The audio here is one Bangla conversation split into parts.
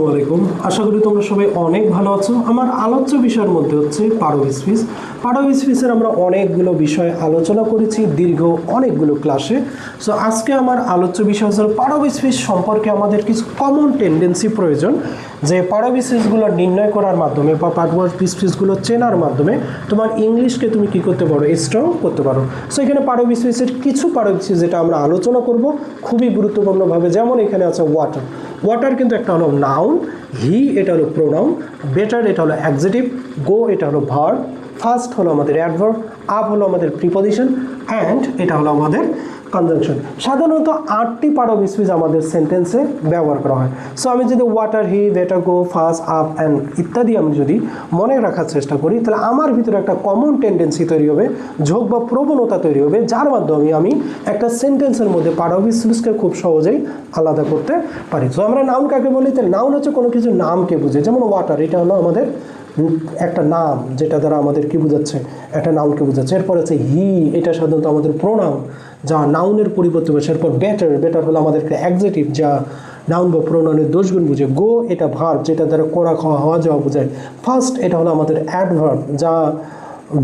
আসসালামু আলাইকুম। আশা করি তোমরা সবাই অনেক ভালো আছো। আমার আলোচ্য বিষয়ের মধ্যে হচ্ছে পারো স্পিচ। পারো স্পিচের আমরা অনেকগুলো বিষয় আলোচনা করেছি দীর্ঘ অনেকগুলো ক্লাসে। সো আজকে আমার আলোচ্য বিষয় হচ্ছে পারো স্পিচ সম্পর্কে আমাদের কিছু কমন টেন্ডেন্সি প্রয়োজন, যে পারো স্পিচগুলো নির্ণয় করার মাধ্যমে বা পারো স্পিচগুলো চেনার মাধ্যমে তোমার ইংলিশকে তুমি কী করতে পারো, স্ট্রং করতে পারো। সো এখানে পারো স্পিচের কিছু পারো স্পিচ যেটা আমরা আলোচনা করব খুবই গুরুত্বপূর্ণভাবে, যেমন এখানে আছে ওয়াটার। ওয়াটার কিন্তু একটা হলো নাউন, হি এটা হলো প্রোনাউন, বেটার এটা হলো অ্যাডজেটিভ, গো এটা হলো ভার্ব, ফার্স্ট হলো আমাদের অ্যাডভার্ব, আপ হলো আমাদের প্রিপজিশন, অ্যান্ড এটা হলো আমাদের কনজাংশন। সাধারণত 8টি পার্ট অফ স্পিচ আমাদের সেন্টেন্সে ব্যবহার করা হয়। সো আমি যদি water, he, better, go, first, up and ইত্যাদি আমি যদি মনে রাখার চেষ্টা করি, তাহলে আমার ভিতরে একটা কমন টেন্ডেন্সি তৈরি হবে, ঝোঁক বা প্রবণতা তৈরি হবে, যার মাধ্যমে আমি একটা সেন্টেন্সের মধ্যে পার্ট অফ স্পিচকে খুব সহজেই আলাদা করতে পারি। সো আমরা নাউন কাকে বলি? তাহলে নাউন হচ্ছে কোনো কিছু নামকে বুঝে, যেমন ওয়াটার এটা হলো আমাদের একটা নাম, যেটা দ্বারা আমাদের কি বোঝাচ্ছে, একটা নাউনকে বোঝাচ্ছে। এরপর আছে হি, এটা সাধারণত আমাদের প্রোনাউন যা নাউনের পরিবর্তে বসে। এরপর বেটার, বেটার হলো আমাদের একটা অ্যাডজেটিভ যা নাউন বা প্রোনাউনের দোষগুণ বুঝে। গো এটা ভার্ব, যেটা দ্বারা করা, খাওয়া, হওয়া যাওয়া বোঝায়। ফার্স্ট এটা হলো আমাদের অ্যাডভার্ব যা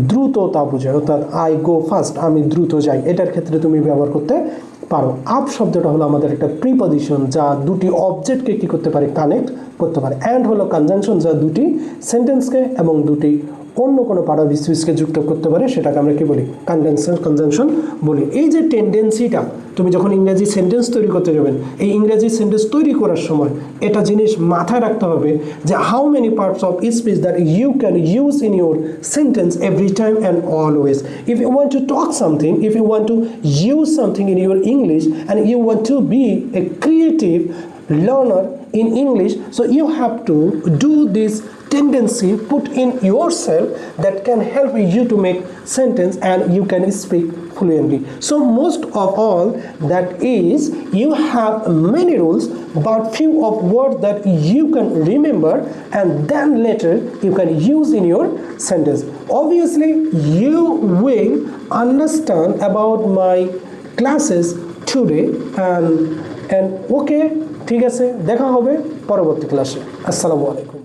দ্রুততা বোঝায়, অর্থাৎ আই গো ফার্স্ট, আমি দ্রুত যাই, এটার ক্ষেত্রে তুমি ব্যবহার করতে পারো। আপ শব্দটা হলো আমাদের একটা প্রিপজিশন যা দুটি অবজেক্টকে কী করতে পারে, কানেক্ট করতে পারে। অ্যান্ড হলো কনজাংশন যা দুটি সেন্টেন্সকে এবং দুটি অন্য কোনো পার্ট অফ স্পিচকে যুক্ত করতে পারে, সেটাকে আমরা কি বলি, কনজাংশন বলি। এই যে টেন্ডেন্সিটা, তুমি যখন ইংরেজি সেন্টেন্স তৈরি করতে যাবেন, এই ইংরেজি সেন্টেন্স তৈরি করার সময় এটা জিনিস মাথায় রাখতে হবে যে how many parts of speech that you can use in your sentence every time and always. If you want to talk something, if you want to use something in your English and you want to be a creative learner in English, so you have to do this tendency put in yourself that can help you to make sentence and you can speak fluently. So most of all, that is, you have many rules but few of words that you can remember and then later you can use in your sentence. Obviously you will understand about my classes today and okay, ঠিক আছে, দেখা হবে পরবর্তী ক্লাসে। আসসালামু আলাইকুম।